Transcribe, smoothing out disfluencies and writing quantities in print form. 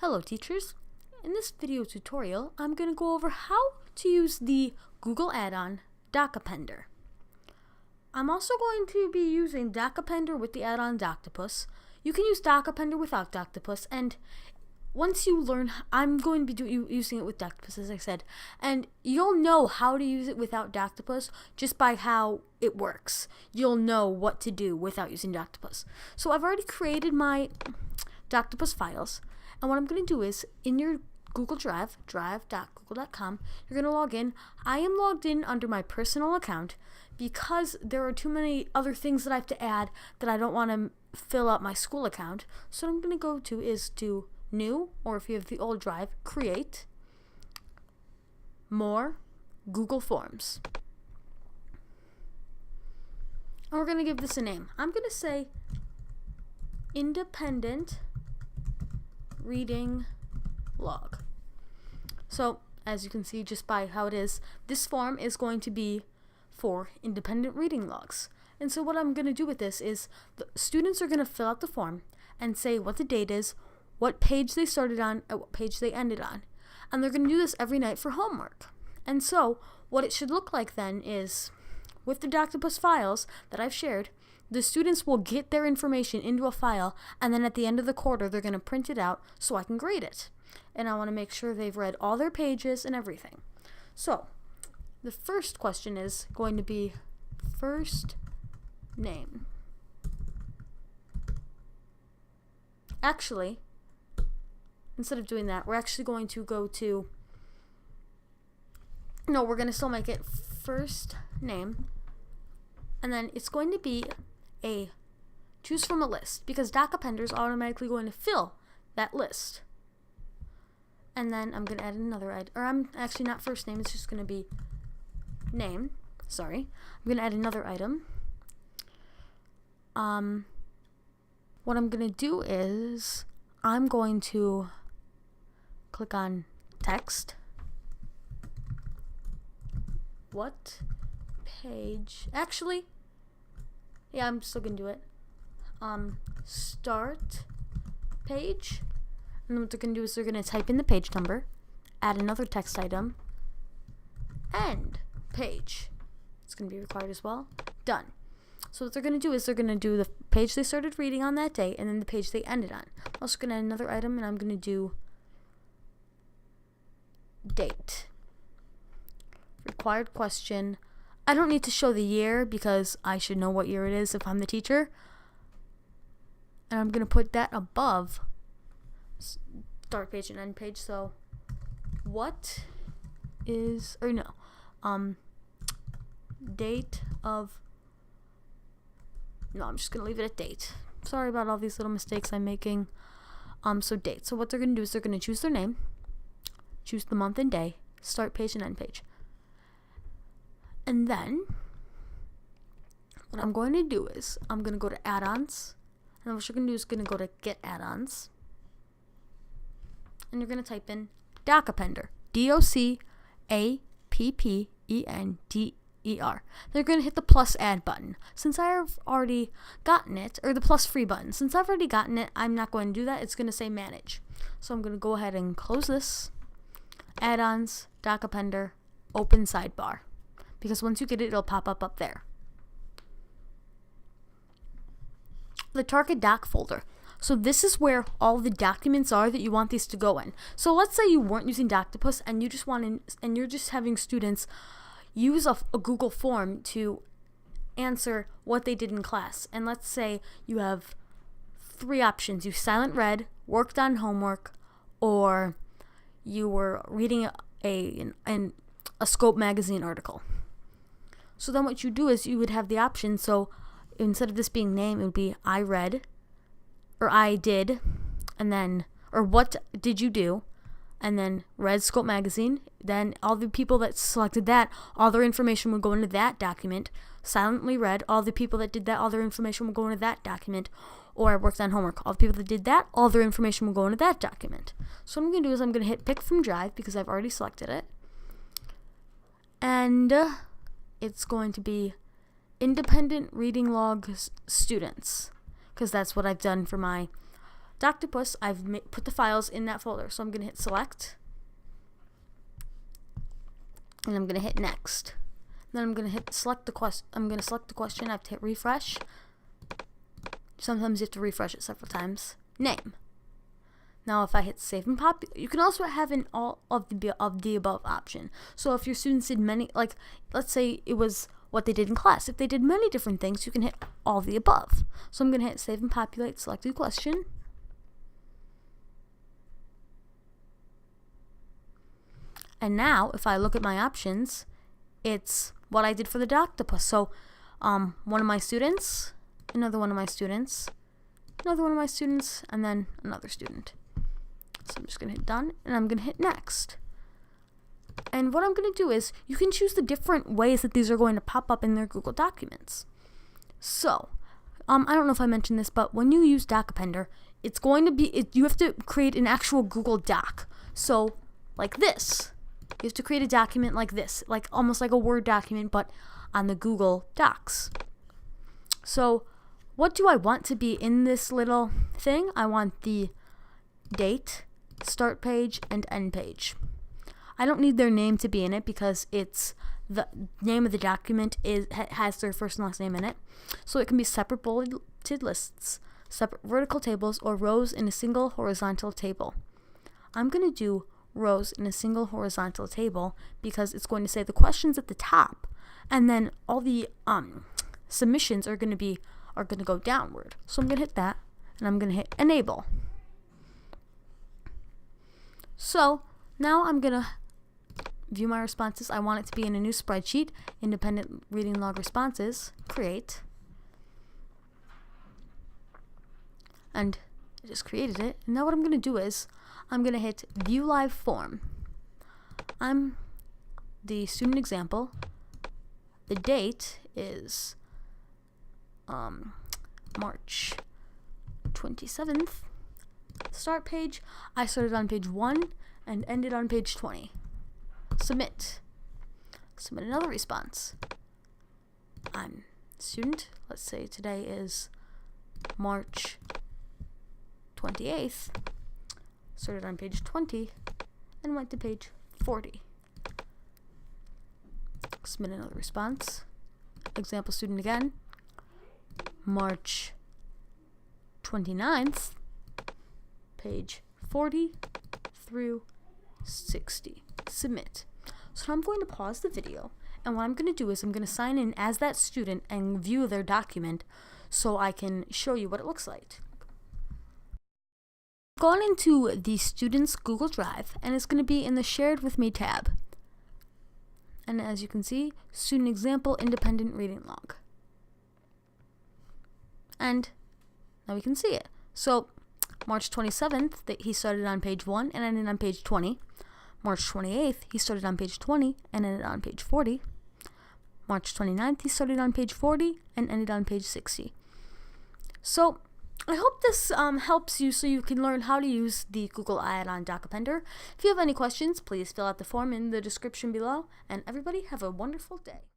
Hello teachers! In this video tutorial, I'm going to go over how to use the Google add-on DocAppender. I'm also going to be using DocAppender with the add-on Doctopus. You can use DocAppender without Doctopus, and once you learn, I'm going to be using it with Doctopus, as I said, and you'll know how to use it without Doctopus just by how it works. You'll know what to do without using Doctopus. So I've already created my Doctopus files. And what I'm going to do is, in your Google Drive, drive.google.com, you're going to log in. I am logged in under my personal account because there are too many other things that I have to add that I don't want to fill out my school account. So what I'm going to go to is to New, or if you have the old Drive, Create, More, Google Forms. And we're going to give this a name. I'm going to say Independent Reading Log. So as you can see just by how it is, this form is going to be for independent reading logs. And so what I'm going to do with this is the students are going to fill out the form and say what the date is, what page they started on, and what page they ended on. And they're going to do this every night for homework. And so what it should look like then is, with the Doctopus files that I've shared, the students will get their information into a file, and then at the end of the quarter, they're going to print it out so I can grade it. And I want to make sure they've read all their pages and everything. So, the first question is going to be first name. Actually, instead of doing that, we're actually going to go to, no, we're going to still make it first name, and then it's going to be a choose from a list, because DocAppender is automatically going to fill that list. And then I'm going to add another item, or I'm actually not first name, it's just going to be name. Sorry. I'm going to add another item. What I'm going to do is I'm going to click on text. What page? Actually, yeah, I'm still gonna do it. Start page. And then what they're gonna do is they're gonna type in the page number, add another text item, end page. It's gonna be required as well. Done. So what they're gonna do is they're gonna do the page they started reading on that day and then the page they ended on. I'm also gonna add another item, and I'm gonna do date. Required question. I don't need to show the year because I should know what year it is if I'm the teacher. And I'm going to put that above start page and end page. So what is, or no, date of, no, I'm just going to leave it at date. Sorry about all these little mistakes I'm making. So date. So what they're going to do is they're going to choose their name, choose the month and day, start page and end page. And then what I'm going to do is I'm going to go to add-ons, and what you're going to do is going to go to get add-ons, and you're going to type in DocAppender, DocAppender. They're going to hit the plus add button. Since I've already gotten it, or the plus free button, since I've already gotten it, I'm not going to do that. It's going to say manage. So I'm going to go ahead and close this. Add-ons, DocAppender, open sidebar. Because once you get it, it'll pop up there. The target doc folder. So this is where all the documents are that you want these to go in. So let's say you weren't using Doctopus and you just and you're just having students use a Google form to answer what they did in class. And let's say you have 3 options. You silent read, worked on homework, or you were reading a Scope magazine article. So then what you do is you would have the option, so instead of this being name, it would be I read, or I did, and then, or what did you do, and then read Scope magazine. Then all the people that selected that, all their information would go into that document. Silently read, all the people that did that, all their information would go into that document. Or I worked on homework, all the people that did that, all their information will go into that document. So what I'm going to do is I'm going to hit pick from Drive because I've already selected it. And it's going to be independent reading log students, because that's what I've done for my Doctopus, I've put the files in that folder. So I'm going to hit select. And I'm going to hit next. Then I'm going to hit select the question. I'm going to select the question. I have to hit refresh. Sometimes you have to refresh it several times. Name. Now if I hit save and populate, you can also have an all of the above option. So if your students did many, like let's say it was what they did in class. If they did many different things, you can hit all of the above. So I'm going to hit save and populate selected question. And now if I look at my options, it's what I did for the Doctopus. So one of my students, another one of my students, another one of my students, and then another student. So I'm just going to hit done, and I'm going to hit next. And what I'm going to do is, you can choose the different ways that these are going to pop up in their Google Documents. So, I don't know if I mentioned this, but when you use DocAppender, it's going to be, you have to create an actual Google Doc. So, like this. You have to create a document like this, like almost like a Word document, but on the Google Docs. So, what do I want to be in this little thing? I want the date, start page, and end page. I don't need their name to be in it because it's the name of the document has their first and last name in it. So it can be separate bulleted lists, separate vertical tables, or rows in a single horizontal table. I'm going to do rows in a single horizontal table because it's going to say the questions at the top, and then all the submissions are going to go downward. So I'm going to hit that, and I'm going to hit enable. So now I'm going to view my responses. I want it to be in a new spreadsheet, independent reading log responses, create. And I just created it. And now what I'm going to do is I'm going to hit view live form. I'm the student example. The date is March 27th. Start page, I started on page 1 and ended on page 20. Submit. Submit another response. I'm student. Let's say today is March 28th. Started on page 20 and went to page 40. Submit another response. Example student again. March 29th. Page 40 through 60. Submit. So I'm going to pause the video, and what I'm going to do is I'm going to sign in as that student and view their document so I can show you what it looks like. I've gone into the student's Google Drive, and it's going to be in the Shared With Me tab. And as you can see, student example independent reading log. And now we can see it. So March 27th, he started on page 1 and ended on page 20. March 28th, he started on page 20 and ended on page 40. March 29th, he started on page 40 and ended on page 60. So I hope this helps you so you can learn how to use the Google add-on DocAppender. If you have any questions, please fill out the form in the description below. And everybody have a wonderful day.